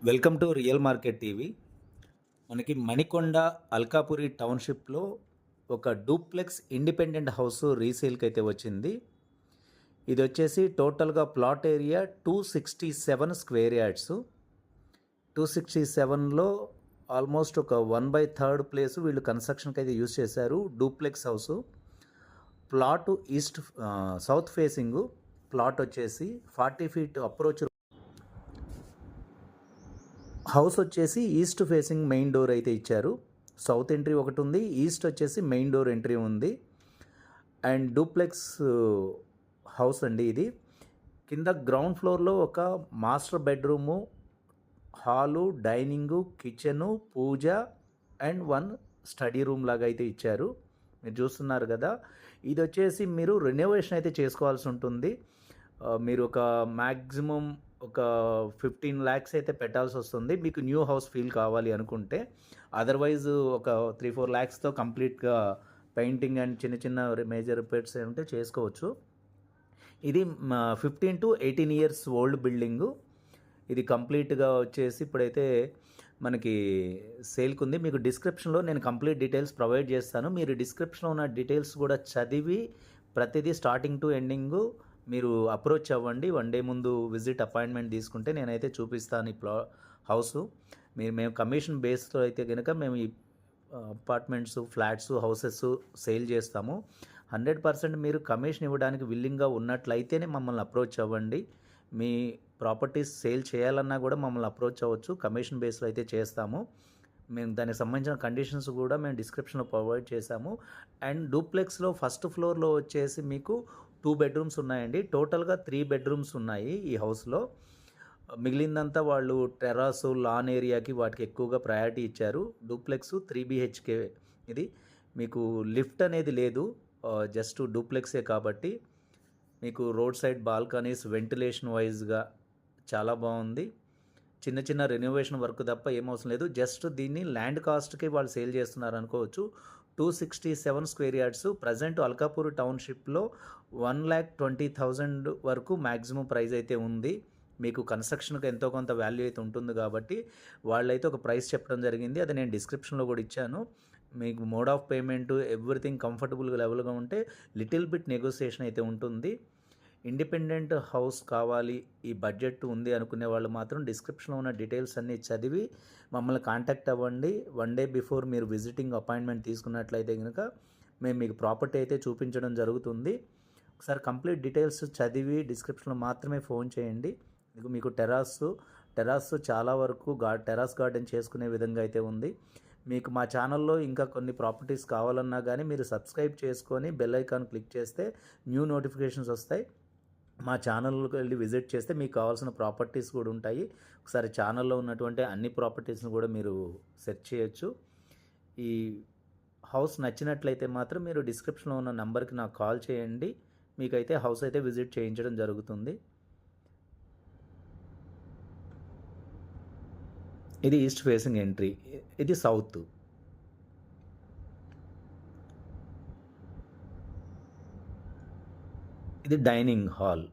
Welcome to real market TV. మనకి మణికొండ అల్కాపురి టౌన్షిప్లో ఒక duplex independent house రీసేల్కి అయితే వచ్చింది. ఇది వచ్చేసి టోటల్గా ప్లాట్ ఏరియా 267 స్క్వేర్ యార్డ్స్. 267లో ఆల్మోస్ట్ ఒక 1/3 ప్లేస్ వీళ్ళు కన్స్ట్రక్షన్కి అయితే యూజ్ చేశారు. Duplex house plot south facing plot వచ్చేసి 40 ఫీట్ అప్రోచ్. హౌస్ వచ్చేసి ఈస్ట్ ఫేసింగ్ మెయిన్ డోర్ అయితే ఇచ్చారు. సౌత్ ఎంట్రీ ఒకటి ఉంది, ఈస్ట్ వచ్చేసి మెయిన్ డోర్ ఎంట్రీ ఉంది. అండ్ డూప్లెక్స్ హౌస్ అండి ఇది. కింద గ్రౌండ్ ఫ్లోర్లో ఒక master bedroom, hall, dining, kitchen, pooja and 1 study room లాగా అయితే ఇచ్చారు. మీరు చూస్తున్నారు కదా. ఇది వచ్చేసి మీరు రెనోవేషన్ అయితే చేసుకోవాల్సి ఉంటుంది. మీరు ఒక మ్యాక్సిమం ఒక 15 lakhs అయితే పెట్టాల్సి వస్తుంది మీకు న్యూ హౌస్ ఫీల్ కావాలి అనుకుంటే. అదర్వైజ్ ఒక 3-4 lakhsతో కంప్లీట్గా పెయింటింగ్ అండ్ చిన్న చిన్న మేజర్ రిపేర్స్ ఉంటే చేసుకోవచ్చు. ఇది 15 to 18 years ఓల్డ్ బిల్డింగు. ఇది కంప్లీట్గా వచ్చేసి ఇప్పుడైతే మనకి సేల్కి ఉంది. మీకు డిస్క్రిప్షన్లో నేను కంప్లీట్ డీటెయిల్స్ ప్రొవైడ్ చేస్తాను. మీరు డిస్క్రిప్షన్లో ఉన్న డీటెయిల్స్ కూడా చదివి ప్రతిదీ స్టార్టింగ్ టు ఎండింగు మీరు అప్రోచ్ అవ్వండి. 1 day ముందు విజిట్ అపాయింట్మెంట్ తీసుకుంటే నేనైతే చూపిస్తాను ఈ హౌసు. మేము కమిషన్ బేస్తో అయితే కనుక మేము ఈ అపార్ట్మెంట్స్, ఫ్లాట్స్, హౌసెస్ సేల్ చేస్తాము. 100% మీరు కమిషన్ ఇవ్వడానికి విల్లింగ్గా ఉన్నట్లయితేనే మమ్మల్ని అప్రోచ్ అవ్వండి. మీ ప్రాపర్టీస్ సేల్ చేయాలన్నా కూడా మమ్మల్ని అప్రోచ్ అవ్వచ్చు. కమిషన్ బేస్లో అయితే చేస్తాము. మేము దానికి సంబంధించిన కండిషన్స్ కూడా మేము డిస్క్రిప్షన్లో ప్రొవైడ్ చేశాము. అండ్ డూప్లెక్స్లో ఫస్ట్ ఫ్లోర్లో వచ్చేసి మీకు 2 bedrooms ఉన్నాయండి. టోటల్గా 3 bedrooms ఉన్నాయి ఈ హౌస్లో. మిగిలిందంతా వాళ్ళు టెర్రాసు, లాన్ ఏరియాకి వాటికి ఎక్కువగా ప్రయారిటీ ఇచ్చారు. డూప్లెక్స్ 3 BHK ఇది. మీకు లిఫ్ట్ అనేది లేదు, జస్ట్ డూప్లెక్సే కాబట్టి మీకు రోడ్ సైడ్ బాల్కనీస్ వెంటిలేషన్ వైజ్గా చాలా బాగుంది. చిన్న చిన్న రెనోవేషన్ వర్క్ తప్ప ఏమవసరం లేదు. జస్ట్ దీన్ని ల్యాండ్ కాస్ట్కి వాళ్ళు సేల్ చేస్తున్నారు అనుకోవచ్చు. 267 స్క్వేర్ యార్డ్స్ ప్రజెంట్ అల్కాపూర్ టౌన్షిప్లో 1,20,000 వరకు మ్యాక్సిమం ప్రైస్ అయితే ఉంది. మీకు కన్స్ట్రక్షన్కి ఎంతో కొంత వాల్యూ అయితే ఉంటుంది కాబట్టి వాళ్ళైతే ఒక ప్రైస్ చెప్పడం జరిగింది. అది నేను డిస్క్రిప్షన్లో కూడా ఇచ్చాను. మీకు mode of payment everything comfortable లెవెల్గా ఉంటే లిటిల్ బిట్ నెగోసియేషన్ అయితే ఉంటుంది. ఇండిపెండెంట్ హౌస్ కావాలి, ఈ బడ్జెట్ ఉంది అనుకునే వాళ్ళు మాత్రం డిస్క్రిప్షన్లో ఉన్న డీటెయిల్స్ అన్నీ చదివి మమ్మల్ని కాంటాక్ట్ అవ్వండి. 1 day బిఫోర్ మీరు విజిటింగ్ అపాయింట్మెంట్ తీసుకున్నట్లయితే కనుక మేము మీకు ప్రాపర్టీ అయితే చూపించడం జరుగుతుంది. ఒకసారి కంప్లీట్ డీటెయిల్స్ చదివి డిస్క్రిప్షన్లో మాత్రమే ఫోన్ చేయండి. మీకు టెరాస్ చాలా వరకు టెరాస్ గార్డెన్ చేసుకునే విధంగా అయితే ఉంది. మీకు మా ఛానల్లో ఇంకా కొన్ని ప్రాపర్టీస్ కావాలన్నా కానీ మీరు సబ్స్క్రైబ్ చేసుకొని బెల్ ఐకాన్ క్లిక్ చేస్తే న్యూ నోటిఫికేషన్స్ వస్తాయి. మా ఛానల్కి వెళ్ళి విజిట్ చేస్తే మీకు కావాల్సిన ప్రాపర్టీస్ కూడా ఉంటాయి. ఒకసారి ఛానల్లో ఉన్నటువంటి అన్ని ప్రాపర్టీస్ని కూడా మీరు సెర్చ్ చేయొచ్చు. ఈ హౌస్ నచ్చినట్లయితే మాత్రం మీరు డిస్క్రిప్షన్లో ఉన్న నెంబర్కి నాకు కాల్ చేయండి. మీకైతే హౌస్ అయితే విజిట్ చేయించడం జరుగుతుంది. ఇది ఈస్ట్ ఫేసింగ్ ఎంట్రీ, ఇది సౌత్. ఇది డైనింగ్ హాల్.